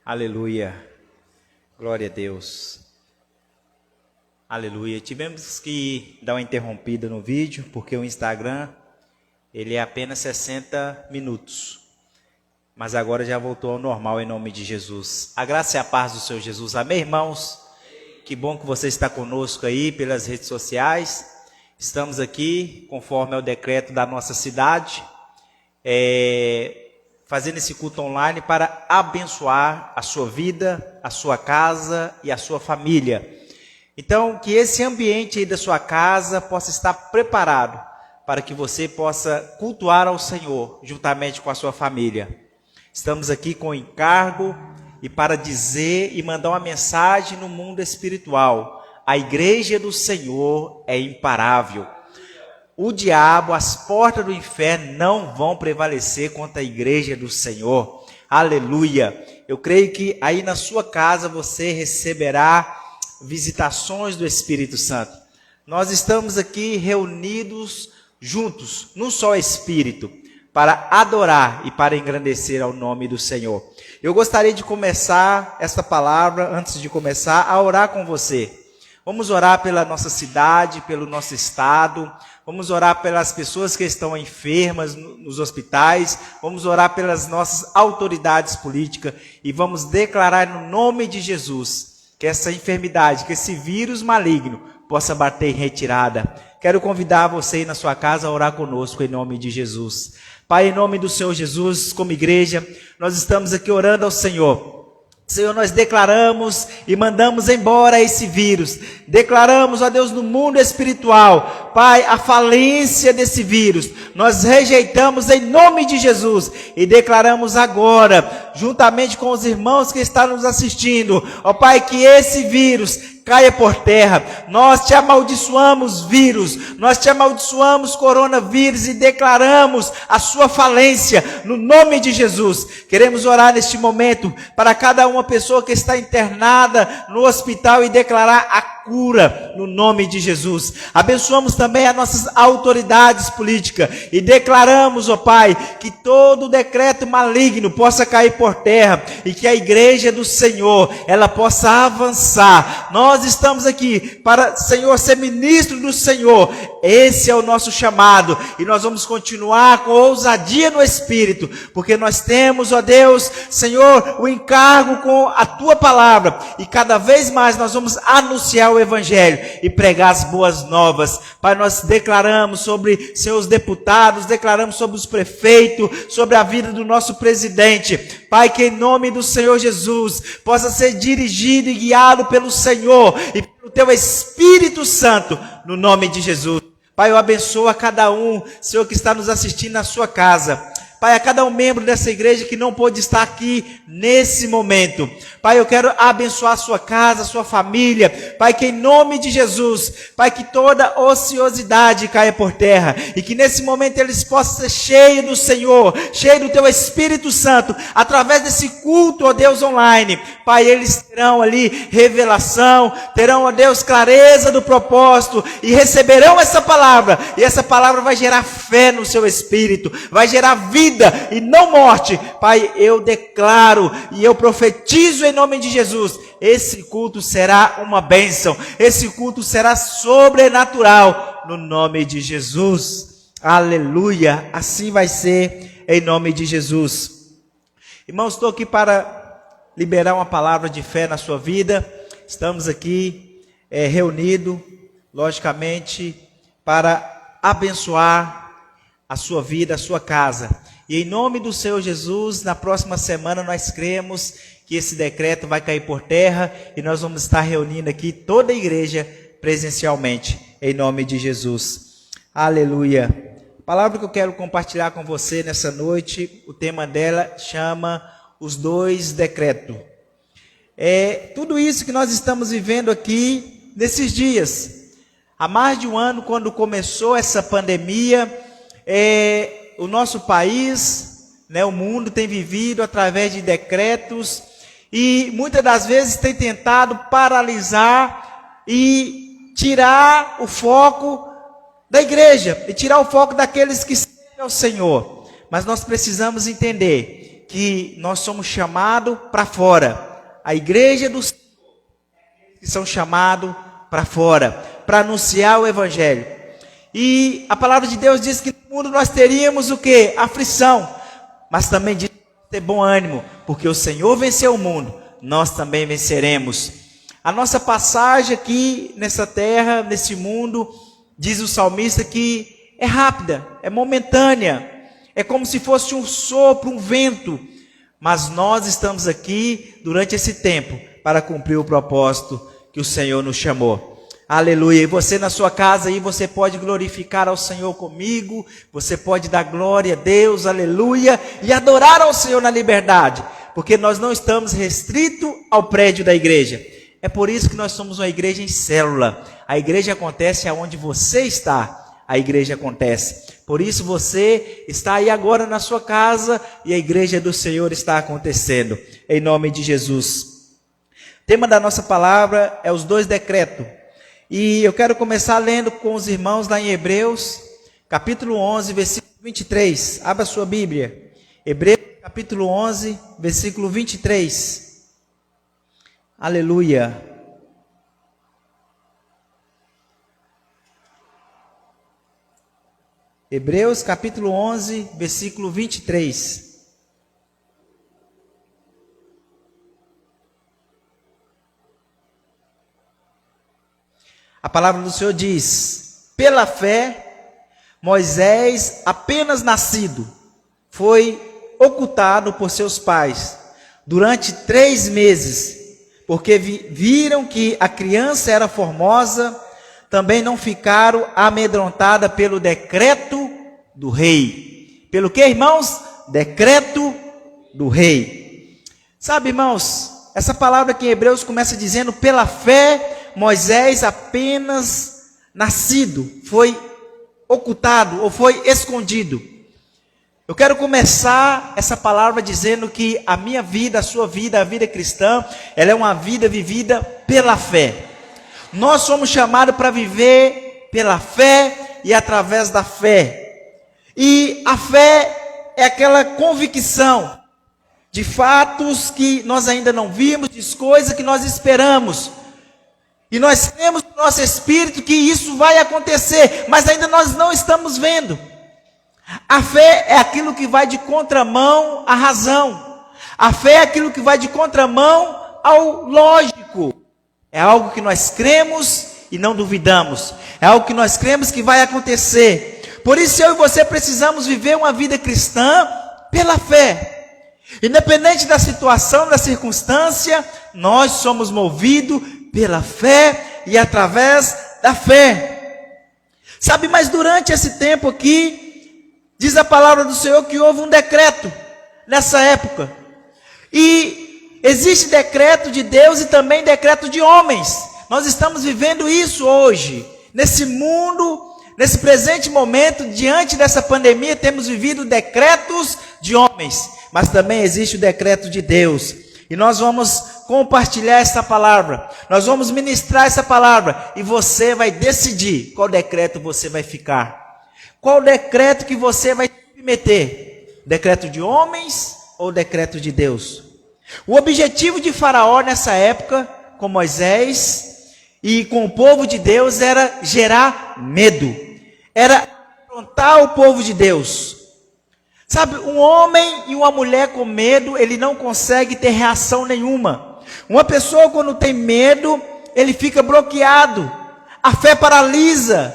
Aleluia. Glória a Deus. Aleluia. Tivemos que dar uma interrompida no vídeo, porque o Instagram, ele é apenas 60 minutos. Mas agora já voltou ao normal em nome de Jesus. A graça e a paz do Senhor Jesus. Amém, irmãos? Que bom que você está conosco aí pelas redes sociais. Estamos aqui, conforme é o decreto da nossa cidade, fazendo esse culto online para abençoar a sua vida, a sua casa e a sua família. Então, que esse ambiente aí da sua casa possa estar preparado para que você possa cultuar ao Senhor juntamente com a sua família. Estamos aqui com o encargo e para dizer e mandar uma mensagem no mundo espiritual. A igreja do Senhor é imparável. O diabo, as portas do inferno não vão prevalecer contra a igreja do Senhor. Aleluia. Eu creio que aí na sua casa você receberá visitações do Espírito Santo. Nós estamos aqui reunidos juntos, num só Espírito, para adorar e para engrandecer ao nome do Senhor. Eu gostaria de começar esta palavra, antes de começar, a orar com você. Vamos orar pela nossa cidade, pelo nosso estado. Vamos orar pelas pessoas que estão enfermas nos hospitais. Vamos orar pelas nossas autoridades políticas. E vamos declarar no nome de Jesus que essa enfermidade, que esse vírus maligno possa bater em retirada. Quero convidar você aí na sua casa a orar conosco em nome de Jesus. Pai, em nome do Senhor Jesus, como igreja, nós estamos aqui orando ao Senhor. Senhor, nós declaramos e mandamos embora esse vírus. Declaramos, ó Deus, no mundo espiritual, Pai, a falência desse vírus. Nós rejeitamos em nome de Jesus e declaramos agora, juntamente com os irmãos que estão nos assistindo, ó Pai, que esse vírus caia por terra. Nós te amaldiçoamos vírus, nós te amaldiçoamos coronavírus e declaramos a sua falência no nome de Jesus. Queremos orar neste momento para cada uma pessoa que está internada no hospital e declarar a cura no nome de Jesus. Abençoamos também as nossas autoridades políticas e declaramos, ó Pai, que todo decreto maligno possa cair por terra e que a igreja do Senhor, ela possa avançar. Nós estamos aqui para, Senhor, ser ministro do Senhor. Esse é o nosso chamado e nós vamos continuar com ousadia no Espírito, porque nós temos, ó Deus, Senhor, o encargo com a Tua palavra e cada vez mais nós vamos anunciar o Evangelho e pregar as boas novas. Pai, nós declaramos sobre seus deputados, declaramos sobre os prefeitos, sobre a vida do nosso presidente. Pai, que em nome do Senhor Jesus possa ser dirigido e guiado pelo Senhor e pelo Teu Espírito Santo, no nome de Jesus. Pai, eu abençoo a cada um, Senhor, que está nos assistindo na sua casa. Pai, a cada um membro dessa igreja que não pôde estar aqui nesse momento. Pai, eu quero abençoar a sua casa, a sua família. Pai, que em nome de Jesus, Pai, que toda ociosidade caia por terra. E que nesse momento eles possam ser cheios do Senhor, cheios do Teu Espírito Santo. Através desse culto, ó Deus, online. Pai, eles terão ali revelação, terão, ó Deus, clareza do propósito. E receberão essa palavra. E essa palavra vai gerar fé no seu espírito. Vai gerar vida e não morte. Pai, eu declaro e eu profetizo em nome de Jesus, esse culto será uma bênção, esse culto será sobrenatural, no nome de Jesus. Aleluia, assim vai ser em nome de Jesus. Irmãos, estou aqui para liberar uma palavra de fé na sua vida. Estamos aqui reunidos, logicamente, para abençoar a sua vida, a sua casa. E em nome do Senhor Jesus, na próxima semana nós cremos que esse decreto vai cair por terra e nós vamos estar reunindo aqui toda a igreja presencialmente, em nome de Jesus. Aleluia. A palavra que eu quero compartilhar com você nessa noite, o tema dela chama os 2 decretos. Tudo isso que nós estamos vivendo aqui nesses dias. Há mais de um ano, quando começou essa pandemia, o nosso país, o mundo tem vivido através de decretos e muitas das vezes tem tentado paralisar e tirar o foco da igreja e tirar o foco daqueles que servem ao Senhor. Mas nós precisamos entender que nós somos chamados para fora. A igreja dos que são chamados para fora, para anunciar o evangelho. E a palavra de Deus diz que no mundo nós teríamos o quê? Aflição. Mas também diz ter bom ânimo, porque o Senhor venceu o mundo, nós também venceremos. A nossa passagem aqui nessa terra, nesse mundo, diz o salmista que é rápida, é momentânea, é como se fosse um sopro, um vento, mas nós estamos aqui durante esse tempo para cumprir o propósito que o Senhor nos chamou. Aleluia. E você na sua casa aí, você pode glorificar ao Senhor comigo, você pode dar glória a Deus, aleluia, e adorar ao Senhor na liberdade, porque nós não estamos restritos ao prédio da igreja. É por isso que nós somos uma igreja em célula. A igreja acontece aonde você está, a igreja acontece. Por isso você está aí agora na sua casa e a igreja do Senhor está acontecendo, em nome de Jesus. O tema da nossa palavra é os 2 decretos. E eu quero começar lendo com os irmãos lá em Hebreus, capítulo 11, versículo 23. Abra sua Bíblia. Hebreus, capítulo 11, versículo 23. Aleluia. Hebreus, capítulo 11, versículo 23. A palavra do Senhor diz: pela fé, Moisés, apenas nascido, foi ocultado por seus pais durante 3 meses, porque viram que a criança era formosa, também não ficaram amedrontadas pelo decreto do rei. Pelo que, irmãos? Decreto do rei. Sabe, irmãos, essa palavra aqui em Hebreus começa dizendo: pela fé, Moisés, apenas nascido, foi ocultado ou foi escondido. Eu quero começar essa palavra dizendo que a minha vida, a sua vida, a vida cristã, ela é uma vida vivida pela fé. Nós somos chamados para viver pela fé e através da fé. E a fé é aquela convicção de fatos que nós ainda não vimos, de coisas que nós esperamos. E nós cremos no nosso espírito que isso vai acontecer, mas ainda nós não estamos vendo. A fé é aquilo que vai de contramão à razão. A fé é aquilo que vai de contramão ao lógico. É algo que nós cremos e não duvidamos. É algo que nós cremos que vai acontecer. Por isso eu e você precisamos viver uma vida cristã pela fé. Independente da situação, da circunstância, nós somos movidos pela fé e através da fé. Sabe, mas durante esse tempo aqui, diz a palavra do Senhor que houve um decreto nessa época. E existe decreto de Deus e também decreto de homens. Nós estamos vivendo isso hoje, nesse mundo, nesse presente momento, diante dessa pandemia, temos vivido decretos de homens, mas também existe o decreto de Deus. E nós vamos compartilhar essa palavra, nós vamos ministrar essa palavra, e você vai decidir qual decreto você vai ficar. Qual decreto que você vai submeter? Decreto de homens ou decreto de Deus? O objetivo de Faraó nessa época, com Moisés e com o povo de Deus, era gerar medo, era afrontar o povo de Deus. Sabe, um homem e uma mulher com medo, ele não consegue ter reação nenhuma. Uma pessoa quando tem medo, ele fica bloqueado, a fé paralisa,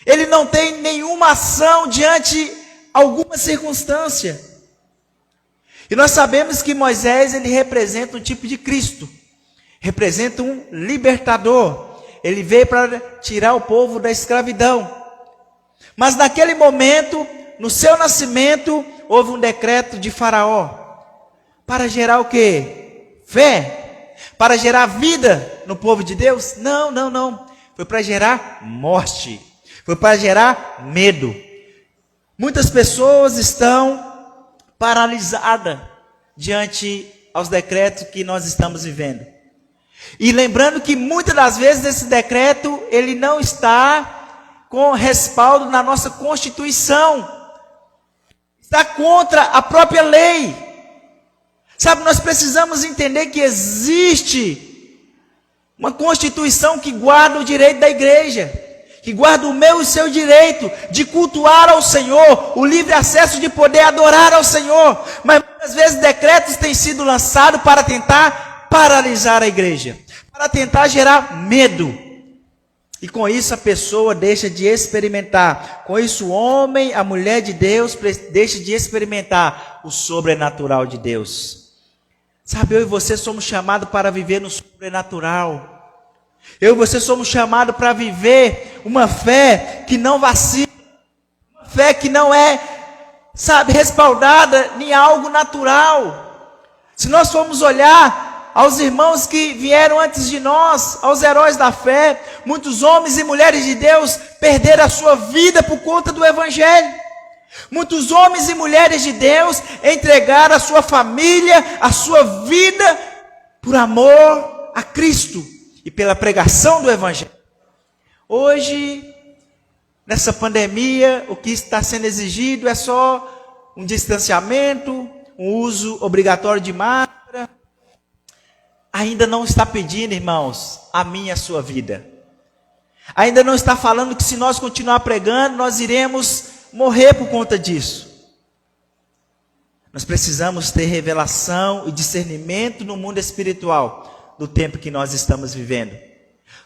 ele não tem nenhuma ação diante alguma circunstância. E nós sabemos que Moisés, ele representa um tipo de Cristo, representa um libertador, ele veio para tirar o povo da escravidão. Mas naquele momento, no seu nascimento, houve um decreto de Faraó, para gerar o quê? Fé, para gerar vida no povo de Deus? Não, foi para gerar morte, foi para gerar medo. Muitas pessoas estão paralisadas diante aos decretos que nós estamos vivendo. E lembrando que muitas das vezes esse decreto, ele não está com respaldo na nossa Constituição. Está contra a própria lei. Sabe, nós precisamos entender que existe uma Constituição que guarda o direito da igreja, que guarda o meu e o seu direito de cultuar ao Senhor, o livre acesso de poder adorar ao Senhor. Mas muitas vezes decretos têm sido lançados para tentar paralisar a igreja, para tentar gerar medo. E com isso a pessoa deixa de experimentar. Com isso o homem, a mulher de Deus deixa de experimentar o sobrenatural de Deus. Sabe, eu e você somos chamados para viver no sobrenatural. Eu e você somos chamados para viver uma fé que não vacila. Uma fé que não é, sabe, respaldada em algo natural. Se nós formos olhar aos irmãos que vieram antes de nós, aos heróis da fé, muitos homens e mulheres de Deus perderam a sua vida por conta do Evangelho. Muitos homens e mulheres de Deus entregaram a sua família, a sua vida, por amor a Cristo e pela pregação do Evangelho. Hoje, nessa pandemia, o que está sendo exigido é só um distanciamento, um uso obrigatório de máscara. Ainda não está pedindo, irmãos, a minha e a sua vida. Ainda não está falando que se nós continuar pregando, nós iremos morrer por conta disso. Nós precisamos ter revelação e discernimento no mundo espiritual do tempo que nós estamos vivendo.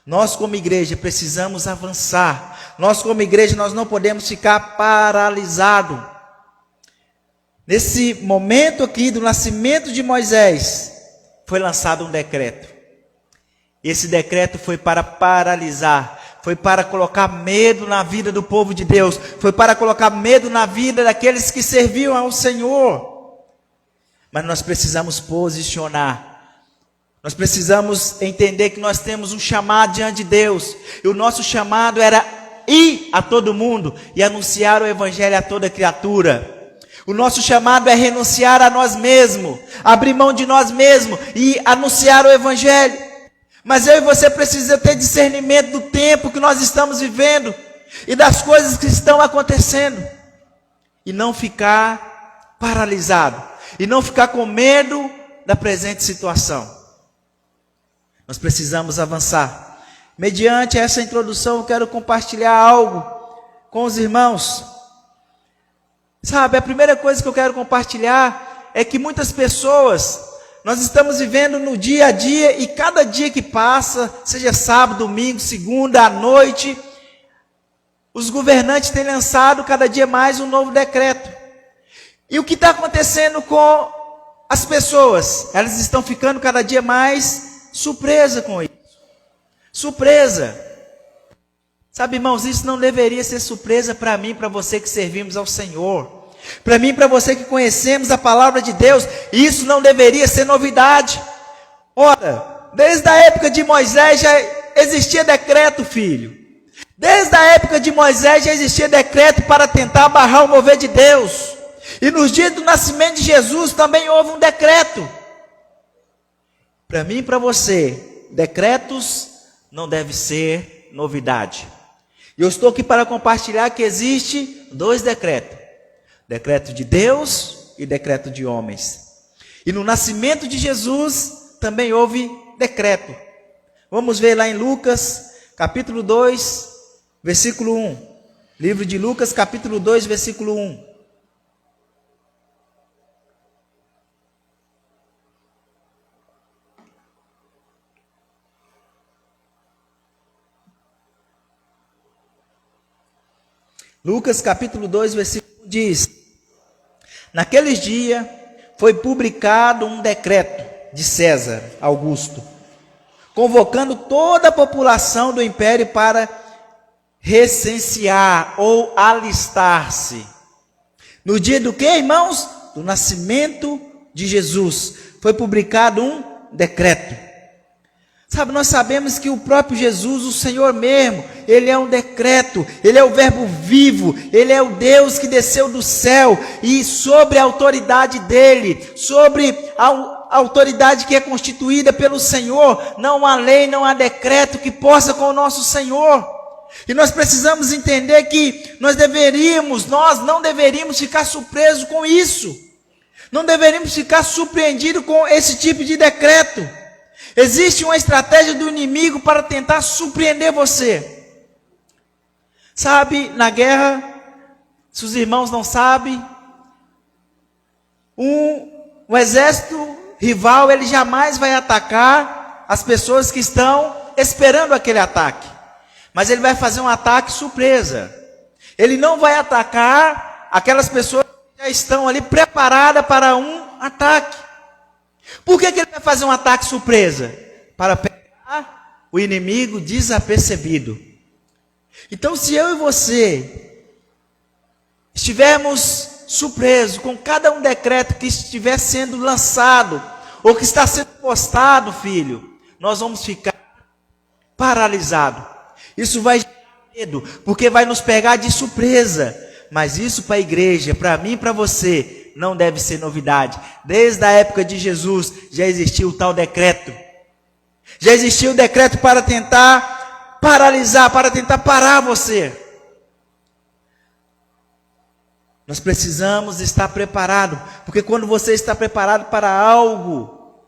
Nós como igreja precisamos avançar. Nós como igreja nós não podemos ficar paralisados. Nesse momento aqui do nascimento de Moisés, foi lançado um decreto. Esse decreto foi para paralisar, foi para colocar medo na vida do povo de Deus, foi para colocar medo na vida daqueles que serviam ao Senhor. Mas nós precisamos posicionar, nós precisamos entender que nós temos um chamado diante de Deus, e o nosso chamado era ir a todo mundo e anunciar o Evangelho a toda criatura. O nosso chamado é renunciar a nós mesmos, abrir mão de nós mesmos e anunciar o Evangelho. Mas eu e você precisamos ter discernimento do tempo que nós estamos vivendo e das coisas que estão acontecendo. E não ficar paralisado, e não ficar com medo da presente situação. Nós precisamos avançar. Mediante essa introdução, eu quero compartilhar algo com os irmãos. Sabe, a primeira coisa que eu quero compartilhar é que muitas pessoas, nós estamos vivendo no dia a dia, e cada dia que passa, seja sábado, domingo, segunda, à noite, os governantes têm lançado cada dia mais um novo decreto. E o que está acontecendo com as pessoas? Elas estão ficando cada dia mais surpresas com isso. Surpresa. Sabe, irmãos, isso não deveria ser surpresa para mim, para você que servimos ao Senhor. Para mim, para você que conhecemos a palavra de Deus, isso não deveria ser novidade. Ora, desde a época de Moisés já existia decreto, filho. Desde a época de Moisés já existia decreto para tentar barrar o mover de Deus. E nos dias do nascimento de Jesus também houve um decreto. Para mim e para você, decretos não devem ser novidade. E eu estou aqui para compartilhar que existe dois decretos. Decreto de Deus e decreto de homens. E no nascimento de Jesus também houve decreto. Vamos ver lá em Lucas, capítulo 2, versículo 1. Livro de Lucas, capítulo 2, versículo 1. Lucas capítulo 2, versículo 1 diz: naqueles dias foi publicado um decreto de César Augusto, convocando toda a população do império para recensear ou alistar-se. No dia do que, irmãos? Do nascimento de Jesus, foi publicado um decreto. Sabe, nós sabemos que o próprio Jesus, o Senhor mesmo, Ele é um decreto, Ele é o verbo vivo, Ele é o Deus que desceu do céu, e sobre a autoridade dEle, sobre a autoridade que é constituída pelo Senhor, não há lei, não há decreto que possa com o nosso Senhor. E nós precisamos entender que nós não deveríamos ficar surpresos com isso. Não deveríamos ficar surpreendidos com esse tipo de decreto. Existe uma estratégia do inimigo para tentar surpreender você. Sabe, na guerra, se os irmãos não sabem, um exército rival, ele jamais vai atacar as pessoas que estão esperando aquele ataque. Mas ele vai fazer um ataque surpresa. Ele não vai atacar aquelas pessoas que já estão ali preparadas para um ataque. Por que ele vai fazer um ataque surpresa? Para pegar o inimigo desapercebido. Então, se eu e você estivermos surpresos com cada um decreto que estiver sendo lançado, ou que está sendo postado, filho, nós vamos ficar paralisados. Isso vai gerar medo, porque vai nos pegar de surpresa. Mas isso para a igreja, para mim e para você, não deve ser novidade. Desde a época de Jesus, já existiu o tal decreto. Já existiu o decreto para tentar paralisar, para tentar parar você. Nós precisamos estar preparados, porque quando você está preparado para algo,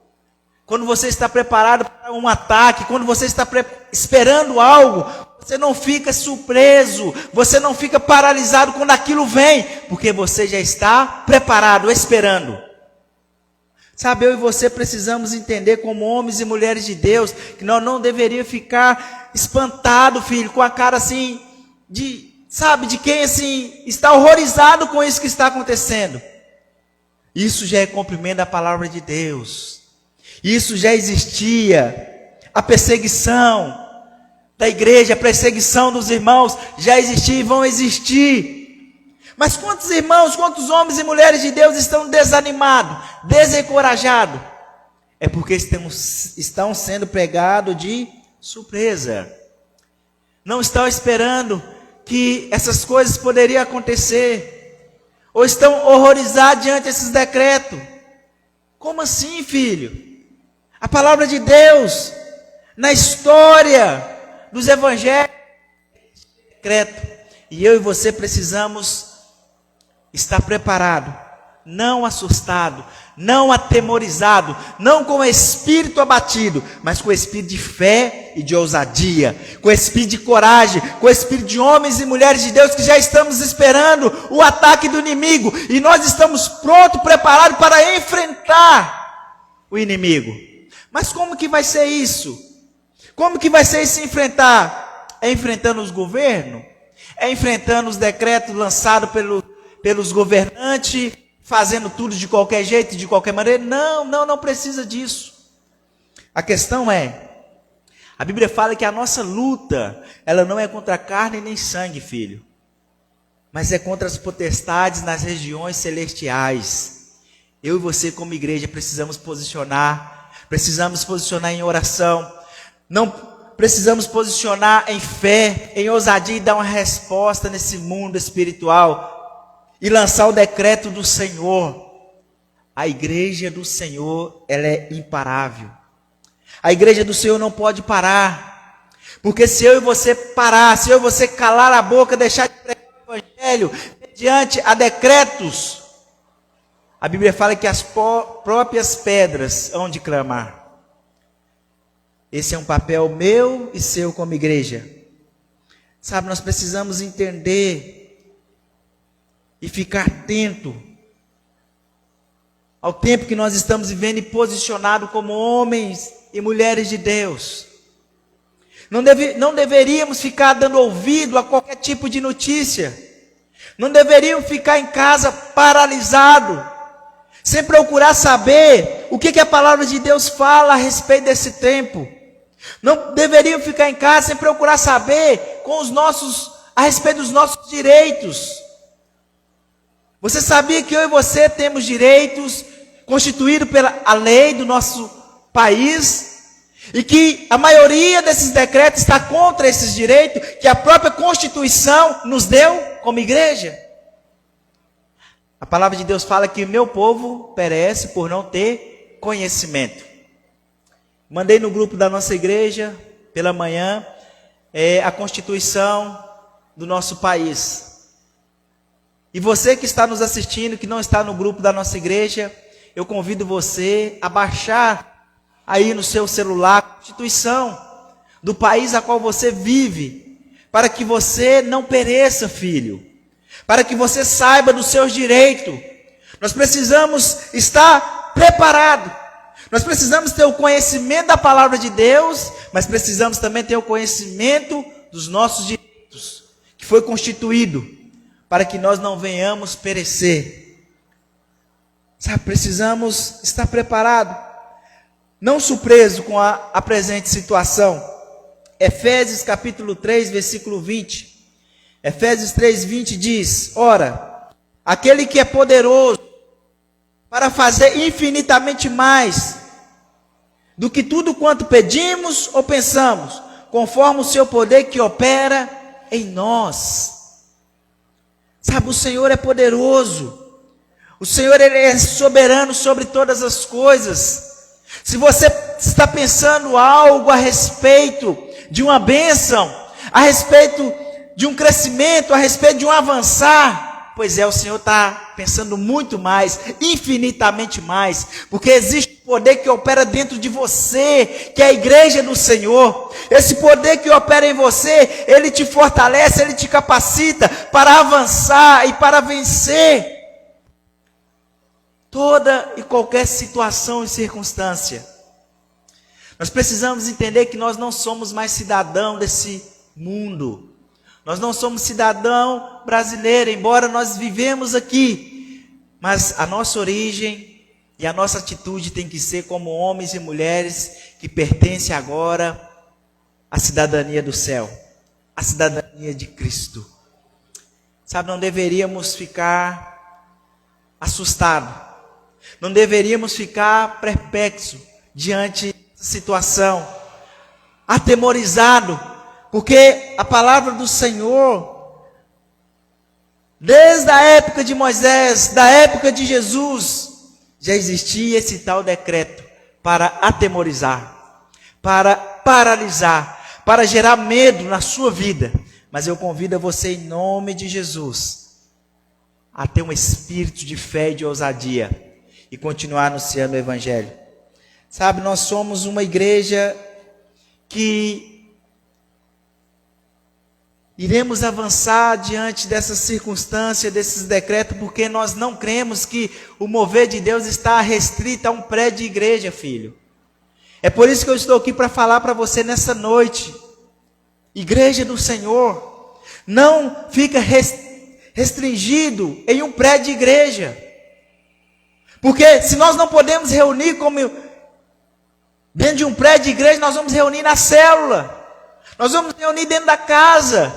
quando você está preparado para um ataque, quando você está esperando algo, você não fica surpreso, você não fica paralisado quando aquilo vem, porque você já está preparado, esperando. Sabe, eu e você precisamos entender como homens e mulheres de Deus, que nós não deveríamos ficar espantado, filho, com a cara assim, de quem assim, está horrorizado com isso que está acontecendo. Isso já é cumprimento da palavra de Deus. Isso já existia. A perseguição da igreja, a perseguição dos irmãos já existia e vão existir. Mas quantos irmãos, quantos homens e mulheres de Deus estão desanimados, desencorajados? É porque estão sendo pegados de surpresa. Não estão esperando que essas coisas poderiam acontecer. Ou estão horrorizados diante desses decretos. Como assim, filho? A palavra de Deus, na história dos evangelhos, decreto. E eu e você precisamos estar preparado, não assustado, não atemorizado, não com o espírito abatido, mas com o espírito de fé e de ousadia, com o espírito de coragem, com o espírito de homens e mulheres de Deus que já estamos esperando o ataque do inimigo e nós estamos prontos, preparados para enfrentar o inimigo. Mas como que vai ser isso? Como que vai ser esse enfrentar? É enfrentando os governos? É enfrentando os decretos lançados pelos governantes, fazendo tudo de qualquer jeito, de qualquer maneira? Não precisa disso. A questão é, a Bíblia fala que a nossa luta, ela não é contra carne nem sangue, filho, mas é contra as potestades nas regiões celestiais. Eu e você como igreja precisamos posicionar em oração, não precisamos posicionar em fé, em ousadia e dar uma resposta nesse mundo espiritual e lançar o decreto do Senhor. A igreja do Senhor, ela é imparável. A igreja do Senhor não pode parar, porque se eu e você parar, se eu e você calar a boca, deixar de pregar o evangelho mediante a decretos, a Bíblia fala que as próprias pedras hão de clamar. Esse é um papel meu e seu como igreja. Sabe, nós precisamos entender e ficar atento ao tempo que nós estamos vivendo e posicionado como homens e mulheres de Deus. Não deveríamos ficar dando ouvido a qualquer tipo de notícia. Não deveríamos ficar em casa paralisado, sem procurar saber o que a palavra de Deus fala a respeito desse tempo. Não deveríamos ficar em casa sem procurar saber a respeito dos nossos direitos. Você sabia que eu e você temos direitos constituídos pela a lei do nosso país? E que a maioria desses decretos está contra esses direitos que a própria Constituição nos deu como igreja? A palavra de Deus fala que o meu povo perece por não ter conhecimento. Mandei no grupo da nossa igreja, pela manhã, a Constituição do nosso país. E você que está nos assistindo, que não está no grupo da nossa igreja, eu convido você a baixar aí no seu celular a Constituição do país a qual você vive, para que você não pereça, filho, para que você saiba dos seus direitos. Nós precisamos estar preparados, nós precisamos ter o conhecimento da palavra de Deus, mas precisamos também ter o conhecimento dos nossos direitos, que foi constituído para que nós não venhamos perecer. Sabe, precisamos estar preparados, não surpreso com a presente situação. Efésios capítulo 3, versículo 20. Efésios 3, 20 diz: ora, aquele que é poderoso para fazer infinitamente mais do que tudo quanto pedimos ou pensamos, conforme o seu poder que opera em nós. Sabe, o Senhor é poderoso. O Senhor, Ele é soberano sobre todas as coisas. Se você está pensando algo a respeito de uma bênção, a respeito de um crescimento, a respeito de um avançar, pois é, o Senhor está pensando muito mais, infinitamente mais, porque existe um poder que opera dentro de você, que é a igreja do Senhor. Esse poder que opera em você, ele te fortalece, ele te capacita para avançar e para vencer toda e qualquer situação e circunstância. Nós precisamos entender que nós não somos mais cidadão desse mundo. Nós não somos cidadão brasileiro, embora nós vivemos aqui. Mas a nossa origem e a nossa atitude tem que ser como homens e mulheres que pertencem agora à cidadania do céu, à cidadania de Cristo. Sabe, não deveríamos ficar assustados. Não deveríamos ficar perplexos diante situação, atemorizado, porque a palavra do Senhor, desde a época de Moisés, da época de Jesus, já existia esse tal decreto para atemorizar, para paralisar, para gerar medo na sua vida. Mas eu convido você em nome de Jesus a ter um espírito de fé e de ousadia e continuar anunciando o Evangelho. Sabe, nós somos uma igreja que iremos avançar diante dessas circunstâncias, desses decretos, porque nós não cremos que o mover de Deus está restrito a um prédio de igreja, filho. É por isso que eu estou aqui para falar para você nessa noite. Igreja do Senhor, não fica restringido em um prédio de igreja. Porque se nós não podemos reunir como dentro de um prédio de igreja, nós vamos reunir na célula. Nós vamos reunir dentro da casa.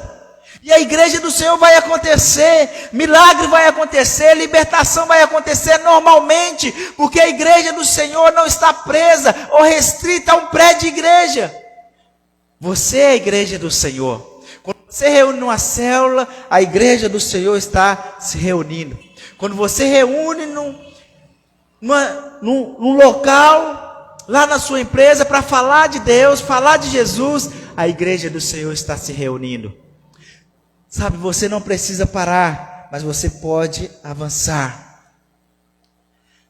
E a igreja do Senhor vai acontecer. Milagre vai acontecer. Libertação vai acontecer normalmente. Porque a igreja do Senhor não está presa ou restrita a um prédio de igreja. Você é a igreja do Senhor. Quando você reúne numa célula, a igreja do Senhor está se reunindo. Quando você reúne num local, lá na sua empresa, para falar de Deus, falar de Jesus, a igreja do Senhor está se reunindo. Sabe, você não precisa parar, mas você pode avançar.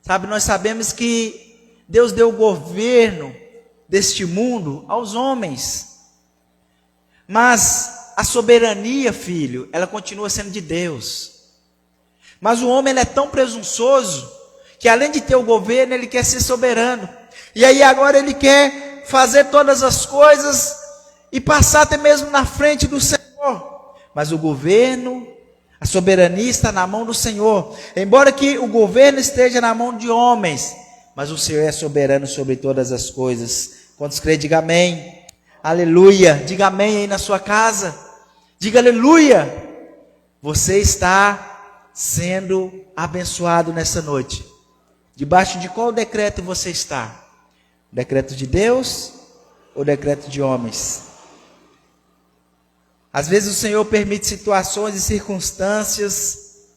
Sabe, nós sabemos que Deus deu o governo deste mundo aos homens. Mas a soberania, filho, ela continua sendo de Deus. Mas o homem, ele é tão presunçoso, que além de ter o governo, ele quer ser soberano. E aí agora ele quer fazer todas as coisas e passar até mesmo na frente do Senhor. Mas o governo, a soberania está na mão do Senhor. Embora que o governo esteja na mão de homens, mas o Senhor é soberano sobre todas as coisas. Quantos creem, diga amém. Aleluia. Diga amém aí na sua casa. Diga aleluia. Você está sendo abençoado nessa noite. Debaixo de qual decreto você está? Decreto de Deus ou decreto de homens? Às vezes o Senhor permite situações e circunstâncias.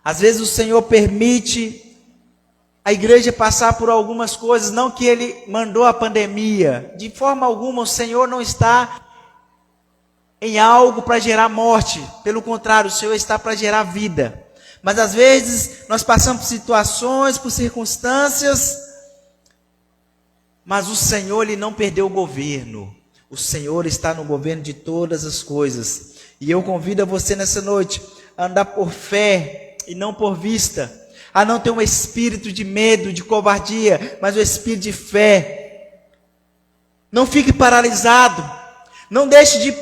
Às vezes o Senhor permite a igreja passar por algumas coisas. Não que Ele mandou a pandemia. De forma alguma o Senhor não está em algo para gerar morte. Pelo contrário, o Senhor está para gerar vida. Mas às vezes nós passamos por situações, por circunstâncias, mas o Senhor, Ele não perdeu o governo. O Senhor está no governo de todas as coisas. E eu convido a você nessa noite a andar por fé e não por vista. A não ter um espírito de medo, de covardia, mas um espírito de fé. Não fique paralisado. Não deixe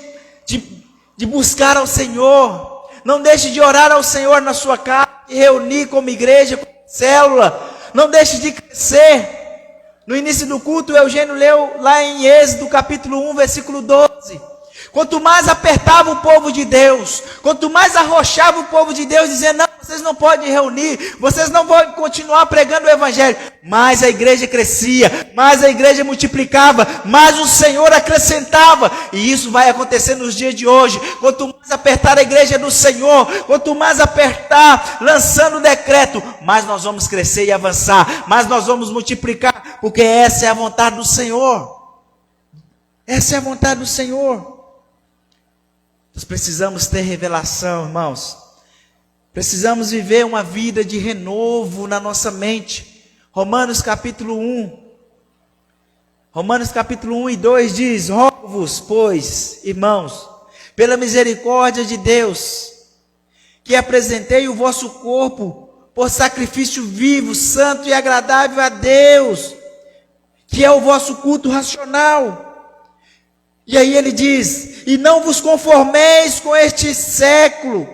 de buscar ao Senhor. Não deixe de orar ao Senhor na sua casa, de reunir como igreja, como célula. Não deixe de crescer. No início do culto, o Eugênio leu lá em Êxodo, capítulo 1, versículo 12. Quanto mais apertava o povo de Deus, quanto mais arrochava o povo de Deus, dizendo, não, vocês não podem reunir, vocês não vão continuar pregando o Evangelho. Mais a igreja crescia, mais a igreja multiplicava, mais o Senhor acrescentava. E isso vai acontecer nos dias de hoje. Quanto mais apertar a igreja do Senhor, quanto mais apertar, lançando o decreto, mais nós vamos crescer e avançar, mais nós vamos multiplicar, porque essa é a vontade do Senhor. Essa é a vontade do Senhor. Nós precisamos ter revelação, irmãos. Precisamos viver uma vida de renovo na nossa mente. Romanos capítulo 1. Romanos capítulo 1 e 2 diz: rogo-vos, pois, irmãos, pela misericórdia de Deus, que apresentei o vosso corpo por sacrifício vivo, santo e agradável a Deus, que é o vosso culto racional. E aí ele diz: e não vos conformeis com este século.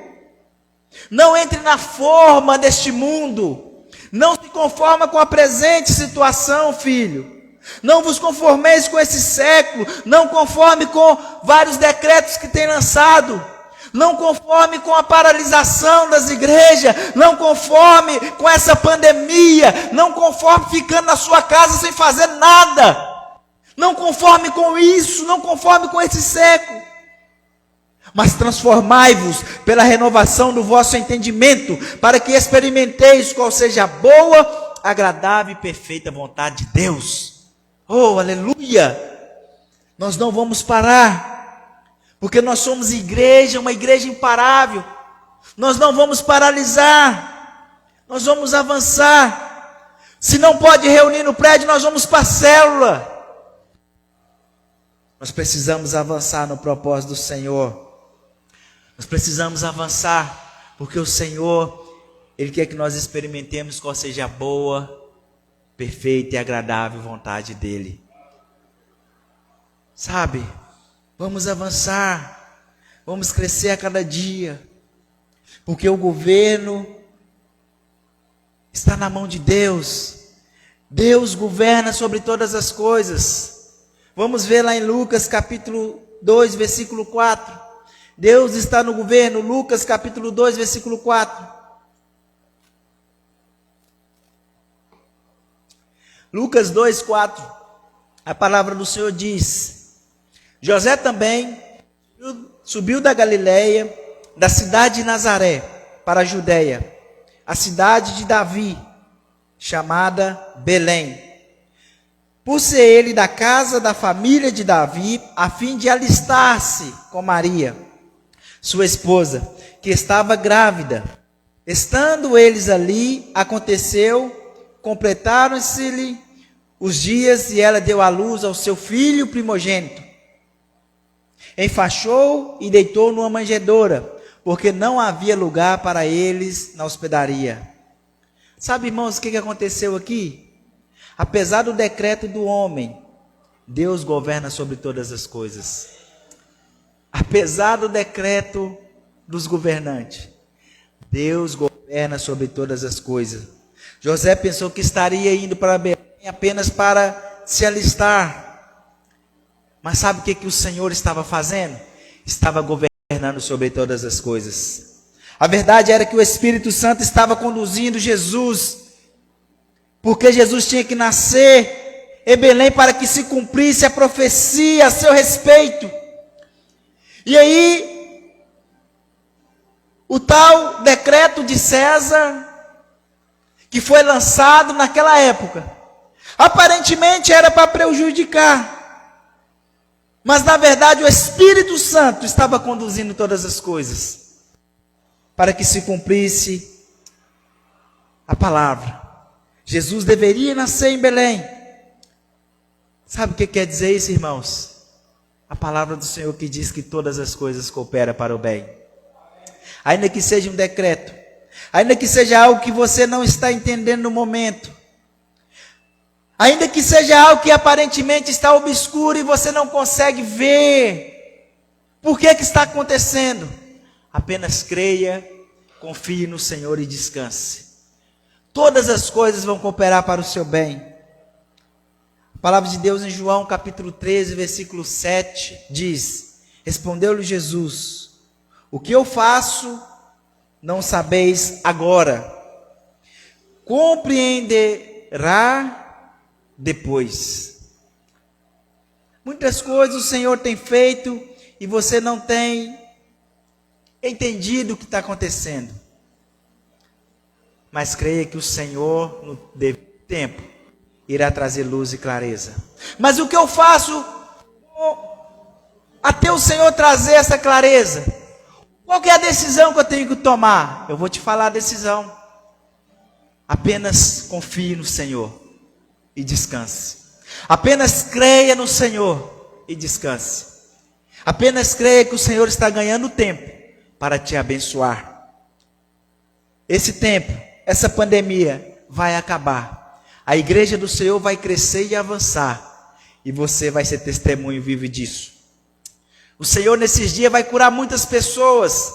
Não entre na forma deste mundo. Não se conforma com a presente situação, filho. Não vos conformeis com esse século. Não conforme com vários decretos que tem lançado. Não conforme com a paralisação das igrejas. Não conforme com essa pandemia. Não conforme ficando na sua casa sem fazer nada. Não conforme com isso, não conforme com esse século. Mas transformai-vos pela renovação do vosso entendimento, para que experimenteis qual seja a boa, agradável e perfeita vontade de Deus. Oh, aleluia! Nós não vamos parar, porque nós somos igreja, uma igreja imparável. Nós não vamos paralisar, nós vamos avançar. Se não pode reunir no prédio, nós vamos para a célula. Nós precisamos avançar no propósito do Senhor. Nós precisamos avançar, porque o Senhor, Ele quer que nós experimentemos qual seja a boa, perfeita e agradável vontade dEle. Sabe, vamos avançar, vamos crescer a cada dia, porque o governo está na mão de Deus. Deus governa sobre todas as coisas. Vamos ver lá em Lucas capítulo 2, versículo 4. Deus está no governo. Lucas capítulo 2, versículo 4. Lucas 2, 4. A palavra do Senhor diz: José também subiu da Galileia, da cidade de Nazaré, para a Judeia, a cidade de Davi, chamada Belém, por ser ele da casa da família de Davi, a fim de alistar-se com Maria, sua esposa, que estava grávida. Estando eles ali, aconteceu, completaram-se-lhe os dias, e ela deu à luz ao seu filho primogênito. Enfaixou e deitou numa manjedoura, porque não havia lugar para eles na hospedaria. Sabe, irmãos, o que aconteceu aqui? Apesar do decreto do homem, Deus governa sobre todas as coisas. Apesar do decreto dos governantes, Deus governa sobre todas as coisas. José pensou que estaria indo para Belém apenas para se alistar. Mas sabe o que o Senhor estava fazendo? Estava governando sobre todas as coisas. A verdade era que o Espírito Santo estava conduzindo Jesus, porque Jesus tinha que nascer em Belém para que se cumprisse a profecia a seu respeito. E aí, o tal decreto de César, que foi lançado naquela época, aparentemente era para prejudicar, mas na verdade o Espírito Santo estava conduzindo todas as coisas, para que se cumprisse a palavra. Jesus deveria nascer em Belém. Sabe o que quer dizer isso, irmãos? A palavra do Senhor que diz que todas as coisas cooperam para o bem. Ainda que seja um decreto, ainda que seja algo que você não está entendendo no momento, ainda que seja algo que aparentemente está obscuro e você não consegue ver por que está acontecendo, apenas creia, confie no Senhor e descanse. Todas as coisas vão cooperar para o seu bem. A palavra de Deus em João capítulo 13, versículo 7 diz: respondeu-lhe Jesus: o que eu faço não sabeis agora, compreenderá depois. Muitas coisas o Senhor tem feito e você não tem entendido o que está acontecendo. Mas creia que o Senhor, no devido tempo, irá trazer luz e clareza. Mas o que eu faço até o Senhor trazer essa clareza? Qual que é a decisão que eu tenho que tomar? Eu vou te falar a decisão. Apenas confie no Senhor e descanse. Apenas creia no Senhor e descanse. Apenas creia que o Senhor está ganhando tempo para te abençoar. Esse tempo, essa pandemia vai acabar. A igreja do Senhor vai crescer e avançar. E você vai ser testemunho vivo disso. O Senhor nesses dias vai curar muitas pessoas.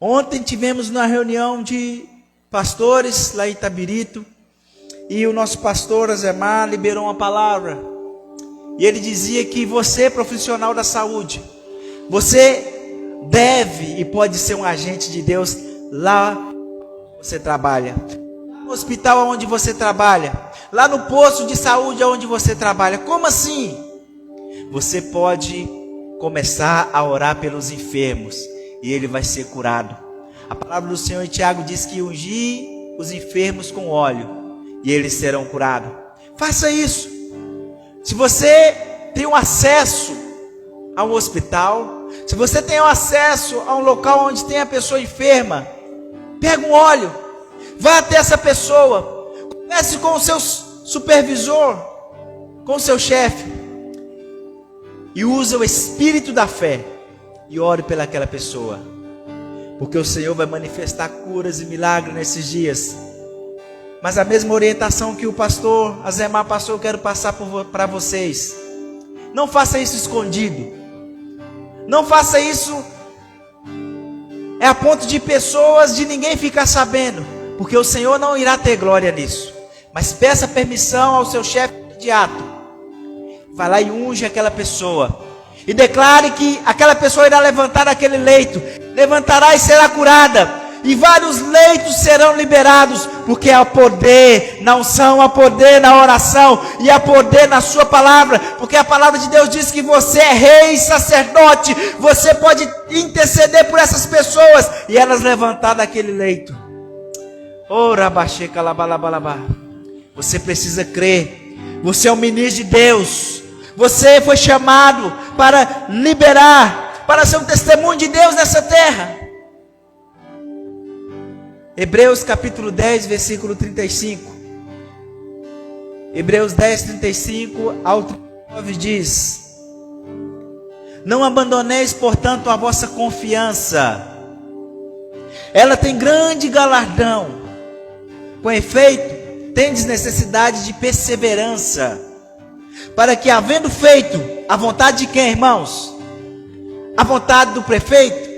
Ontem tivemos uma reunião de pastores lá em Itabirito. E o nosso pastor Azemar liberou uma palavra. E ele dizia que você, profissional da saúde, você deve e pode ser um agente de Deus lá onde você trabalha. No hospital onde você trabalha. Lá no posto de saúde onde você trabalha. Como assim? Você pode começar a orar pelos enfermos e ele vai ser curado. A palavra do Senhor em Tiago diz que ungir os enfermos com óleo e eles serão curados. Faça isso. Se você tem um acesso a um hospital, se você tem um acesso a um local onde tem a pessoa enferma, pega um óleo, vá até essa pessoa, converse com o seu supervisor, com o seu chefe, e use o espírito da fé e ore pelaquela pessoa, porque o Senhor vai manifestar curas e milagres nesses dias. Mas a mesma orientação que o pastor Azemar passou, eu quero passar para vocês. Não faça isso escondido. Não faça isso a ponto de pessoas, de ninguém ficar sabendo, porque o Senhor não irá ter glória nisso. Mas peça permissão ao seu chefe imediato. Vai lá e unge aquela pessoa. E declare que aquela pessoa irá levantar daquele leito. Levantará e será curada. E vários leitos serão liberados, porque há poder na unção, há poder na oração e há poder na sua palavra, porque a palavra de Deus diz que você é rei e sacerdote, você pode interceder por essas pessoas e elas levantar daquele leito. Você precisa crer, você é um ministro de Deus, você foi chamado para liberar, para ser um testemunho de Deus nessa terra. Hebreus capítulo 10, versículo 35. Hebreus 10, 35 ao 39 diz: não abandoneis, portanto, a vossa confiança. Ela tem grande galardão. Com efeito, tendes necessidade de perseverança, para que, havendo feito a vontade de quem, irmãos? A vontade do prefeito?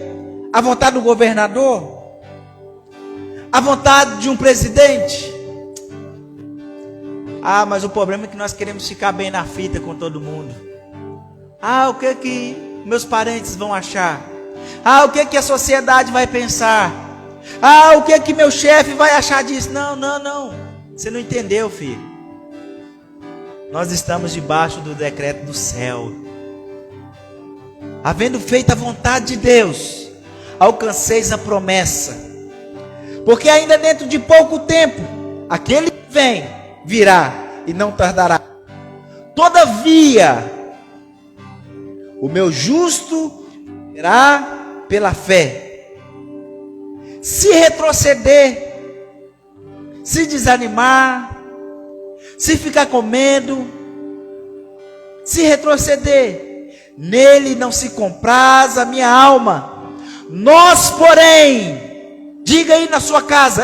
A vontade do governador? A vontade de um presidente? Ah, mas o problema é que nós queremos ficar bem na fita com todo mundo. Ah, o que que meus parentes vão achar? Ah, o que que a sociedade vai pensar? Ah, o que que meu chefe vai achar disso? Não. Você não entendeu, filho. Nós estamos debaixo do decreto do céu. Havendo feito a vontade de Deus, alcanceis a promessa. Porque ainda dentro de pouco tempo, aquele que vem, virá e não tardará. Todavia, o meu justo verá pela fé. Se retroceder, se desanimar, se ficar com medo, se retroceder, nele não se compraz a minha alma. Nós, porém, diga aí na sua casa,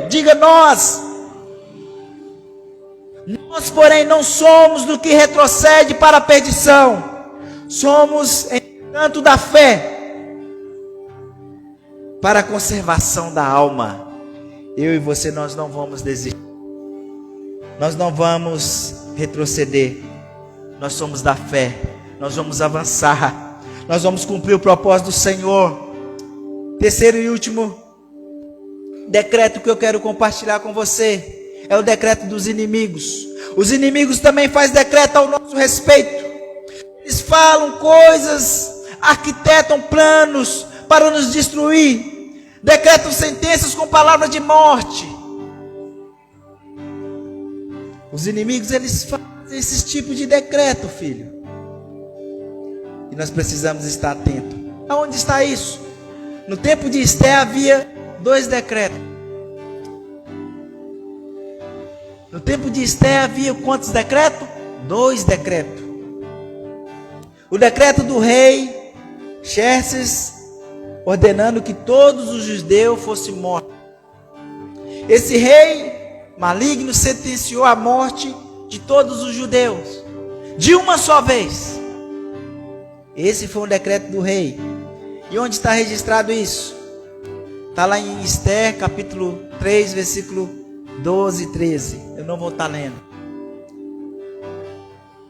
diga nós. Nós, porém, não somos do que retrocede para a perdição, somos, entanto, da fé para a conservação da alma. Eu e você, nós não vamos desistir, nós não vamos retroceder, nós somos da fé, nós vamos avançar, nós vamos cumprir o propósito do Senhor. Terceiro e último decreto que eu quero compartilhar com você é o decreto dos inimigos. Os inimigos também fazem decreto ao nosso respeito. Eles falam coisas, arquitetam planos para nos destruir, decretam sentenças com palavras de morte. Os inimigos, eles fazem esse tipo de decreto, filho. E nós precisamos estar atentos. Aonde está isso? No tempo de Esté havia 2 decretos. No tempo de Esté havia quantos decretos? 2 decretos. O decreto do rei Xerxes, ordenando que todos os judeus fossem mortos. Esse rei maligno sentenciou a morte de todos os judeus, de uma só vez. Esse foi um decreto do rei. E onde está registrado isso? Está lá em Esther, capítulo 3, versículo 12 e 13. Eu não vou estar lendo.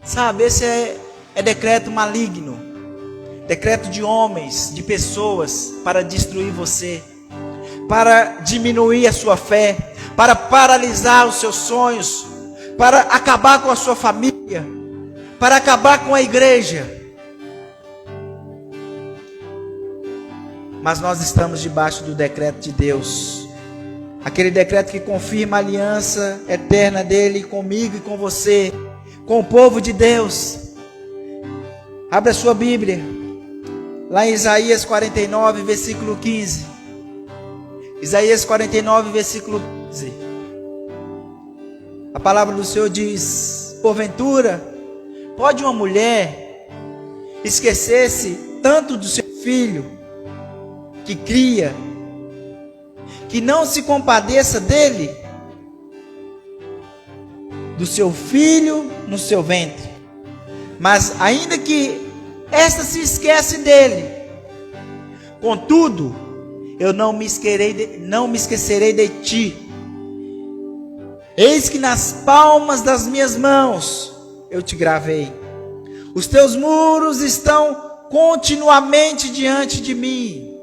Sabe, esse é decreto maligno. Decreto de homens, de pessoas, para destruir você, para diminuir a sua fé, para paralisar os seus sonhos, para acabar com a sua família, para acabar com a igreja. Mas nós estamos debaixo do decreto de Deus, aquele decreto que confirma a aliança eterna dele comigo e com você, com o povo de Deus. Abra a sua Bíblia, lá em Isaías 49, versículo 15. Isaías 49, versículo 15. A palavra do Senhor diz: porventura, pode uma mulher esquecer-se tanto do seu filho que cria, que não se compadeça dele, do seu filho no seu ventre? Mas ainda que esta se esquece dele, contudo, eu não me esquecerei de ti. Eis que nas palmas das minhas mãos eu te gravei. Os teus muros estão continuamente diante de mim.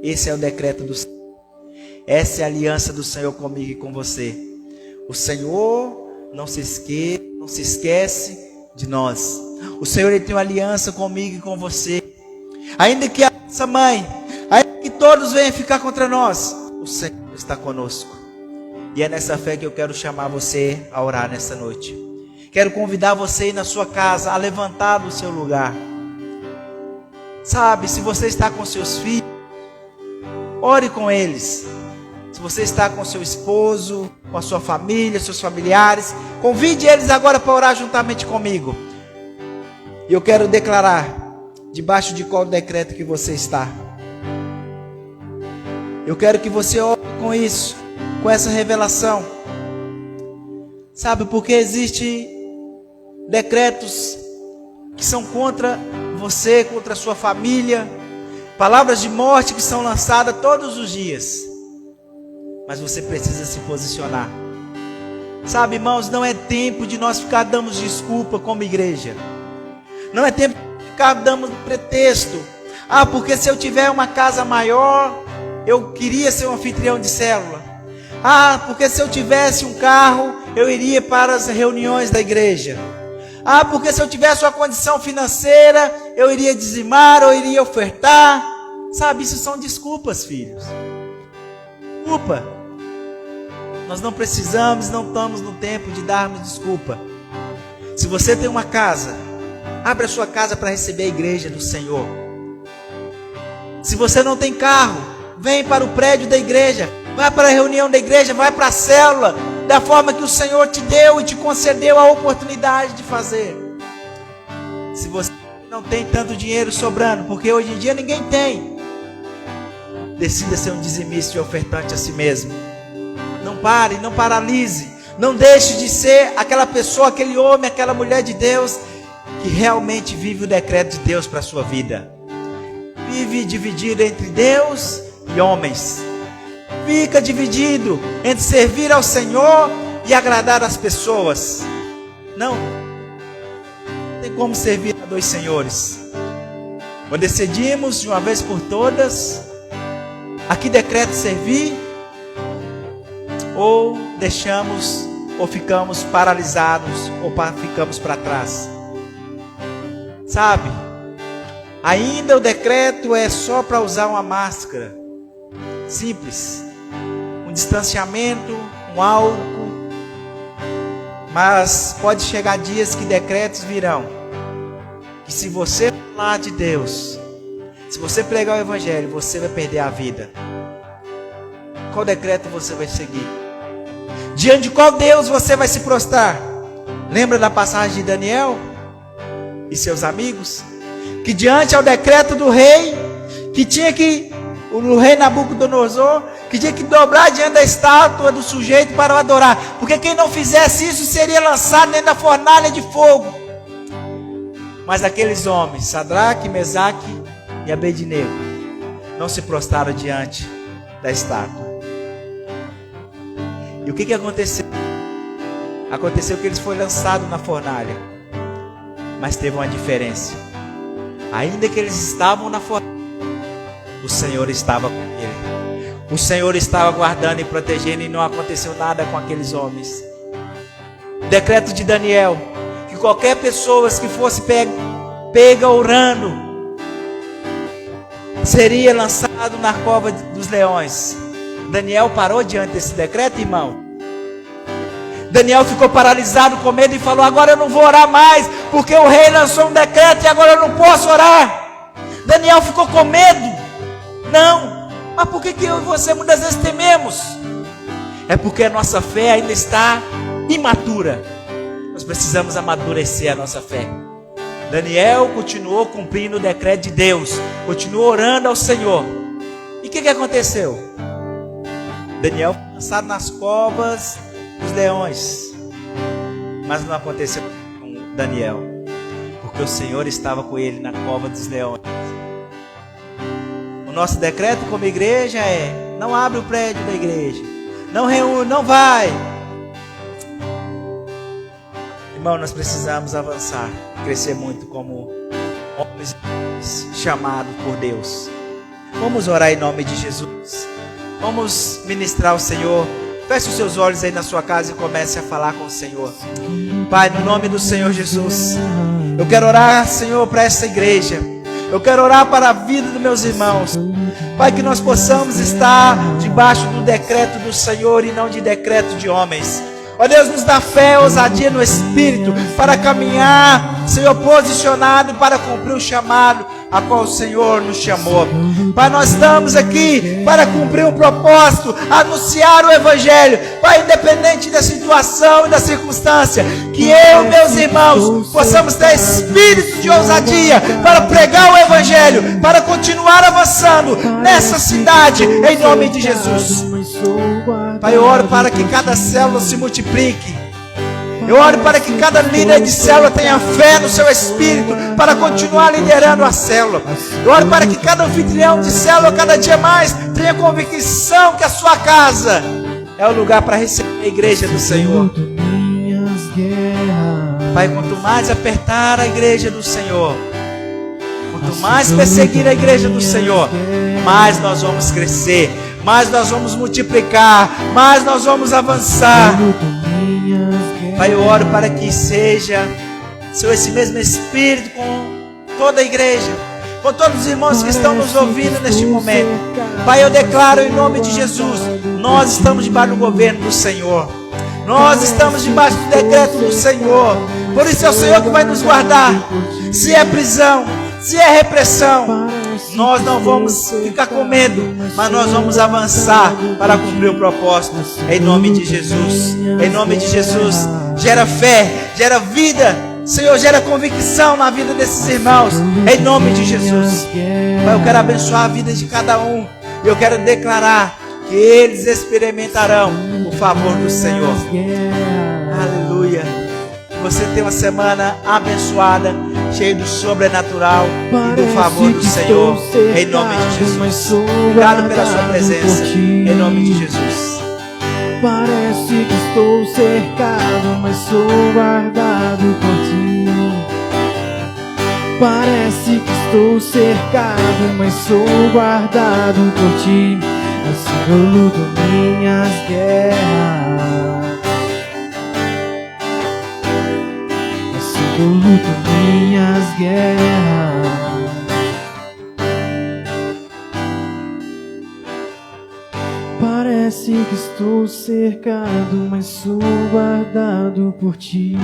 Esse é o decreto do Senhor. Essa é a aliança do Senhor comigo e com você. O Senhor não se esquece de nós. O Senhor, ele tem uma aliança comigo e com você. Ainda que a nossa mãe, ainda que todos venham ficar contra nós, o Senhor está conosco. E é nessa fé que eu quero chamar você a orar nessa noite. Quero convidar você aí na sua casa a levantar do seu lugar. Sabe, se você está com seus filhos, ore com eles. Se você está com seu esposo, com a sua família, seus familiares, convide eles agora para orar juntamente comigo. E eu quero declarar, debaixo de qual decreto que você está. Eu quero que você ore com isso, com essa revelação. Sabe, porque existem decretos que são contra você, contra a sua família, palavras de morte que são lançadas todos os dias. Mas você precisa se posicionar. Sabe, irmãos, não é tempo de nós ficar dando desculpa como igreja. Não é tempo de ficar dando pretexto. Porque se eu tiver uma casa maior, eu queria ser um anfitrião de célula. Porque se eu tivesse um carro, eu iria para as reuniões da igreja. Porque se eu tivesse uma condição financeira, eu iria dizimar, ou iria ofertar. Sabe, isso são desculpas, filhos. Desculpa. Nós não precisamos, não estamos no tempo de darmos desculpa. Se você tem uma casa, abra a sua casa para receber a igreja do Senhor. Se você não tem carro, vem para o prédio da igreja, vai para a reunião da igreja, vai para a célula, da forma que o Senhor te deu e te concedeu a oportunidade de fazer. Se você não tem tanto dinheiro sobrando, porque hoje em dia ninguém tem, decida ser um dizimista e ofertante a si mesmo. Não pare, não paralise, não deixe de ser aquela pessoa, aquele homem, aquela mulher de Deus que realmente vive o decreto de Deus para a sua vida. Vive dividido entre Deus e homens. Fica dividido entre servir ao Senhor e agradar as pessoas. Não tem como servir a dois senhores. Ou decidimos de uma vez por todas a que decreto servir, ou deixamos, ou ficamos paralisados, ou ficamos para trás. Sabe, ainda o decreto é só para usar uma máscara simples, um distanciamento, um álcool, mas pode chegar dias que decretos virão, que se você falar de Deus, se você pregar o Evangelho, você vai perder a vida. Qual decreto você vai seguir? Diante de qual Deus você vai se prostrar? Lembra da passagem de Daniel e seus amigos? Que diante ao decreto do rei, que tinha que, o rei Nabucodonosor, que tinha que dobrar diante da estátua do sujeito para o adorar, porque quem não fizesse isso seria lançado dentro da fornalha de fogo. Mas aqueles homens, Sadraque, Mesaque e Abednego, não se prostraram diante da estátua. E o que aconteceu? Aconteceu que eles foram lançados na fornalha, mas teve uma diferença. Ainda que eles estavam na fornalha, o Senhor estava com ele. O Senhor estava guardando e protegendo, e não aconteceu nada com aqueles homens. Decreto de Daniel, que qualquer pessoa que fosse pega orando, seria lançado na cova dos leões. Daniel parou diante desse decreto, irmão. Daniel ficou paralisado com medo e falou: agora eu não vou orar mais, porque o rei lançou um decreto e agora eu não posso orar. Daniel ficou com medo. Não, mas por que eu e você muitas vezes tememos? É porque a nossa fé ainda está imatura. Nós precisamos amadurecer a nossa fé. Daniel continuou cumprindo o decreto de Deus, continuou orando ao Senhor. E o que aconteceu? Daniel foi lançado nas covas dos leões, mas não aconteceu com Daniel, porque o Senhor estava com ele na cova dos leões. O nosso decreto como igreja é: não abre o prédio da igreja, não reúne, não vai. Irmão, nós precisamos avançar, crescer muito como homens chamados por Deus. Vamos orar em nome de Jesus. Vamos ministrar ao Senhor. Feche os seus olhos aí na sua casa e comece a falar com o Senhor. Pai, no nome do Senhor Jesus, eu quero orar, Senhor, para essa igreja. Eu quero orar para a vida dos meus irmãos. Pai, que nós possamos estar debaixo do decreto do Senhor e não de decreto de homens. Ó Deus, nos dá fé, ousadia no Espírito para caminhar, Senhor, posicionado para cumprir o chamado a qual o Senhor nos chamou. Pai, nós estamos aqui para cumprir um propósito, anunciar o Evangelho. Pai, independente da situação e da circunstância, que eu e meus irmãos possamos ter espírito de ousadia para pregar o Evangelho, para continuar avançando nessa cidade, em nome de Jesus. Pai, eu oro para que cada célula se multiplique. Eu oro para que cada líder de célula tenha fé no seu espírito para continuar liderando a célula. Eu oro para que cada anfitrião de célula cada dia mais tenha convicção que a sua casa é o lugar para receber a igreja do Senhor. Pai, quanto mais apertar a igreja do Senhor, quanto mais perseguir a igreja do Senhor, mais nós vamos crescer, mais nós vamos multiplicar, mais nós vamos avançar. Pai, eu oro para que seja, Senhor, esse mesmo Espírito com toda a igreja, com todos os irmãos que estão nos ouvindo neste momento. Pai, eu declaro em nome de Jesus, nós estamos debaixo do governo do Senhor. Nós estamos debaixo do decreto do Senhor. Por isso é o Senhor que vai nos guardar. Se é prisão, se é repressão, nós não vamos ficar com medo, mas nós vamos avançar para cumprir o propósito. Em nome de Jesus, em nome de Jesus. Gera fé, gera vida, Senhor, gera convicção na vida desses irmãos, em nome de Jesus. Pai, eu quero abençoar a vida de cada um. Eu quero declarar que eles experimentarão o favor do Senhor. Aleluia. Que você tenha uma semana abençoada, cheia do sobrenatural e do favor do Senhor, em nome de Jesus. Obrigado pela sua presença, em nome de Jesus. Parece que estou cercado, mas sou guardado por ti. Parece que estou cercado, mas sou guardado por ti. Assim eu luto minhas guerras. Assim eu luto minhas guerras. Parece que estou cercado, mas sou guardado por ti.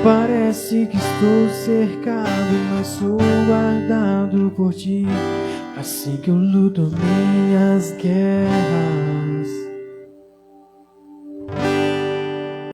Parece que estou cercado, mas sou guardado por ti. Assim que eu luto minhas guerras.